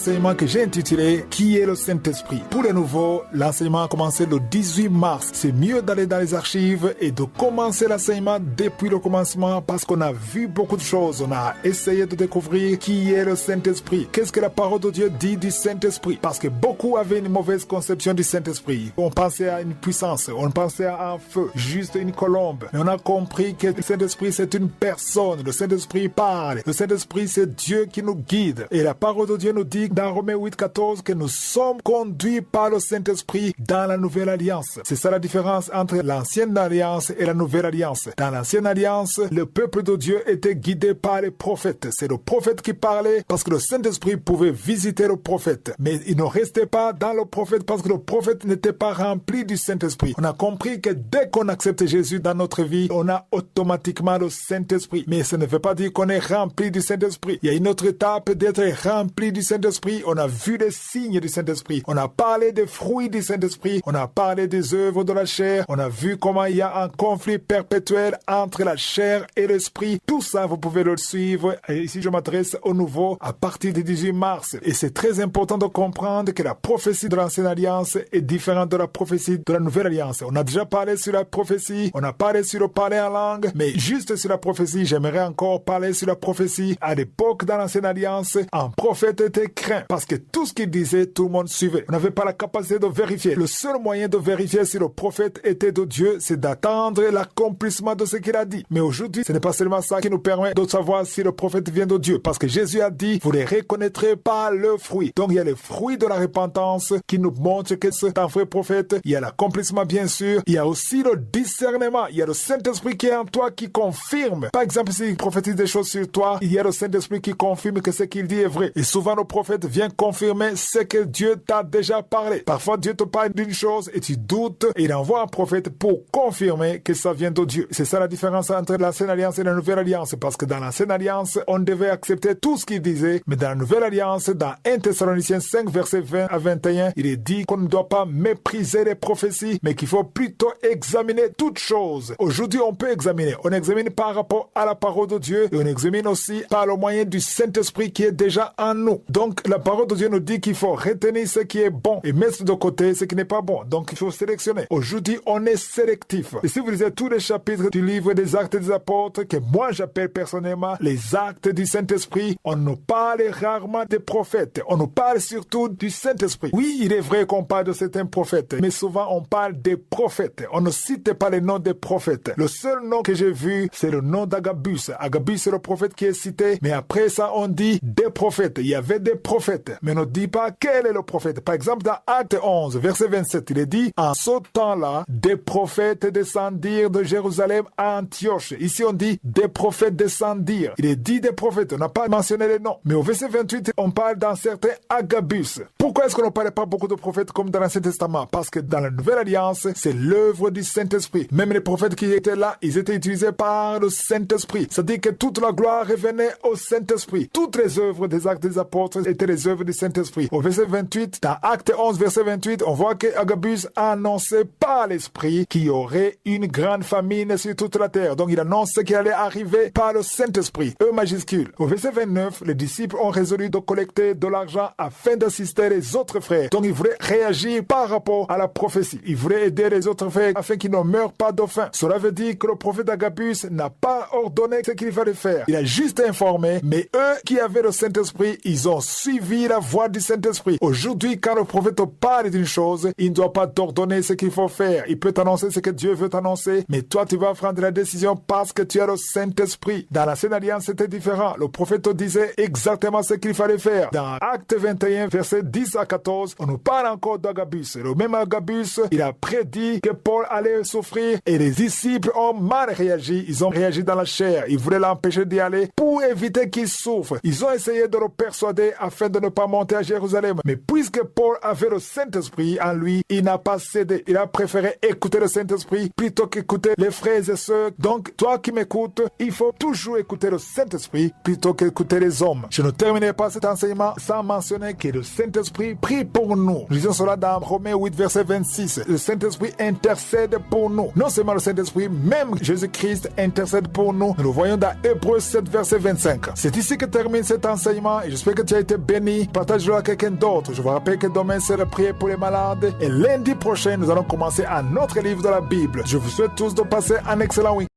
L'enseignement que j'ai intitulé « Qui est le Saint-Esprit ?» Pour les nouveaux, l'enseignement a commencé le 18 mars. C'est mieux d'aller dans les archives et de commencer l'enseignement depuis le commencement parce qu'on a vu beaucoup de choses. On a essayé de découvrir qui est le Saint-Esprit. Qu'est-ce que la parole de Dieu dit du Saint-Esprit? Parce que beaucoup avaient une mauvaise conception du Saint-Esprit. On pensait à une puissance, on pensait à un feu, juste une colombe. Mais on a compris que le Saint-Esprit c'est une personne. Le Saint-Esprit parle. Le Saint-Esprit c'est Dieu qui nous guide. Et la parole de Dieu nous dit dans Romains 8,14 que nous sommes conduits par le Saint-Esprit dans la nouvelle alliance. C'est ça la différence entre l'ancienne alliance et la nouvelle alliance. Dans l'ancienne alliance, le peuple de Dieu était guidé par les prophètes. C'est le prophète qui parlait parce que le Saint-Esprit pouvait visiter le prophète. Mais il ne restait pas dans le prophète parce que le prophète n'était pas rempli du Saint-Esprit. On a compris que dès qu'on accepte Jésus dans notre vie, on a automatiquement le Saint-Esprit. Mais ça ne veut pas dire qu'on est rempli du Saint-Esprit. Il y a une autre étape d'être rempli du Saint-Esprit. On a vu les signes du Saint-Esprit. On a parlé des fruits du Saint-Esprit. On a parlé des œuvres de la chair. On a vu comment il y a un conflit perpétuel entre la chair et l'esprit. Tout ça, vous pouvez le suivre. Et ici, je m'adresse au nouveau à partir du 18 mars. Et c'est très important de comprendre que la prophétie de l'ancienne alliance est différente de la prophétie de la nouvelle alliance. On a déjà parlé sur la prophétie. On a parlé sur le parler en langue. Mais juste sur la prophétie, j'aimerais encore parler sur la prophétie. À l'époque, dans l'ancienne alliance, un prophète était craint parce que tout ce qu'il disait, tout le monde suivait. On n'avait pas la capacité de vérifier. Le seul moyen de vérifier si le prophète était de Dieu, c'est d'attendre l'accomplissement de ce qu'il a dit. Mais aujourd'hui, ce n'est pas seulement ça qui nous permet de savoir si le prophète vient de Dieu. Parce que Jésus a dit, vous les reconnaîtrez par le fruit. Donc il y a les fruits de la repentance qui nous montrent que c'est un vrai prophète. Il y a l'accomplissement, bien sûr. Il y a aussi le discernement. Il y a le Saint-Esprit qui est en toi qui confirme. Par exemple, s'il prophétise des choses sur toi, il y a le Saint-Esprit qui confirme que ce qu'il dit est vrai. Et souvent, le prophète vient confirmer ce que Dieu t'a déjà parlé. Parfois, Dieu te parle d'une chose et tu doutes et il envoie un prophète pour confirmer que ça vient de Dieu. C'est ça la différence entre l'ancienne alliance et la nouvelle alliance. Parce que dans l'ancienne alliance, on devait accepter tout ce qu'il disait. Mais dans la nouvelle alliance, dans 1 Thessaloniciens 5, versets 20 à 21, il est dit qu'on ne doit pas mépriser les prophéties, mais qu'il faut plutôt examiner toutes choses. Aujourd'hui, on peut examiner. On examine par rapport à la parole de Dieu et on examine aussi par le moyen du Saint-Esprit qui est déjà en nous. Donc, la parole de Dieu nous dit qu'il faut retenir ce qui est bon et mettre de côté ce qui n'est pas bon. Donc, il faut sélectionner. Aujourd'hui, on est sélectif. Et si vous lisez tous les chapitres du livre des Actes des Apôtres, que moi j'appelle personnellement les actes du Saint-Esprit, on nous parle rarement des prophètes. On nous parle surtout du Saint-Esprit. Oui, il est vrai qu'on parle de certains prophètes, mais souvent on parle des prophètes. On ne cite pas les noms des prophètes. Le seul nom que j'ai vu, c'est le nom d'Agabus. Agabus, c'est le prophète qui est cité, mais après ça, on dit des prophètes. Il y avait des prophètes, mais on ne dit pas quel est le prophète. Par exemple, dans Acte 11, verset 27, il est dit, en ce temps-là, des prophètes descendirent de Jérusalem à Antioche. Ici, on dit des prophètes descendirent. Il est dit des prophètes, on n'a pas mentionné les noms. Mais au verset 28, on parle d'un certain Agabus. Pourquoi est-ce qu'on ne parle pas beaucoup de prophètes comme dans l'Ancien Testament? Parce que dans la Nouvelle Alliance, c'est l'œuvre du Saint-Esprit. Même les prophètes qui étaient là, ils étaient utilisés par le Saint-Esprit. C'est-à-dire que toute la gloire revenait au Saint-Esprit. Toutes les œuvres des Actes des Apôtres étaient les œuvres du Saint-Esprit. Au verset 28, dans Acte 11, verset 28, on voit que Agabus a annoncé par l'Esprit qu'il y aurait une grande famine sur toute la terre. Donc il annonce ce qui allait arriver par le Saint-Esprit. E majuscule. Au verset 29, les disciples ont résolu de collecter de l'argent afin d'assister les autres frères. Donc ils voulaient réagir par rapport à la prophétie. Ils voulaient aider les autres frères afin qu'ils ne meurent pas de faim. Cela veut dire que le prophète Agabus n'a pas ordonné ce qu'il fallait faire. Il a juste informé, mais eux qui avaient le Saint-Esprit, ils ont suivi la voie du Saint-Esprit. Aujourd'hui, quand le prophète te parle d'une chose, il ne doit pas t'ordonner ce qu'il faut faire. Il peut t'annoncer ce que Dieu veut t'annoncer, mais toi, tu vas prendre la décision parce que tu as le Saint-Esprit. Dans l'ancienne alliance, c'était différent. Le prophète te disait exactement ce qu'il fallait faire. Dans Acte 21, versets 10 à 14, on nous parle encore d'Agabus. Le même Agabus, il a prédit que Paul allait souffrir et les disciples ont mal réagi. Ils ont réagi dans la chair. Ils voulaient l'empêcher d'y aller pour éviter qu'il souffre. Ils ont essayé de le persuader afin de ne pas monter à Jérusalem. Mais puisque Paul avait le Saint-Esprit en lui, il n'a pas cédé. Il a préféré écouter le Saint-Esprit plutôt qu'écouter les frères et sœurs. Donc, toi qui m'écoutes, il faut toujours écouter le Saint-Esprit plutôt qu'écouter les hommes. Je ne terminerai pas cet enseignement sans mentionner que le Saint-Esprit prie pour nous. Nous lisons cela dans Romains 8, verset 26. Le Saint-Esprit intercède pour nous. Non seulement le Saint-Esprit, même Jésus-Christ intercède pour nous. Nous le voyons dans Hébreux 7, verset 25. C'est ici que termine cet enseignement et j'espère que tu as été béni béni, partagez-le à quelqu'un d'autre. Je vous rappelle que demain c'est la prière pour les malades et lundi prochain nous allons commencer un autre livre de la Bible. Je vous souhaite tous de passer un excellent week-end.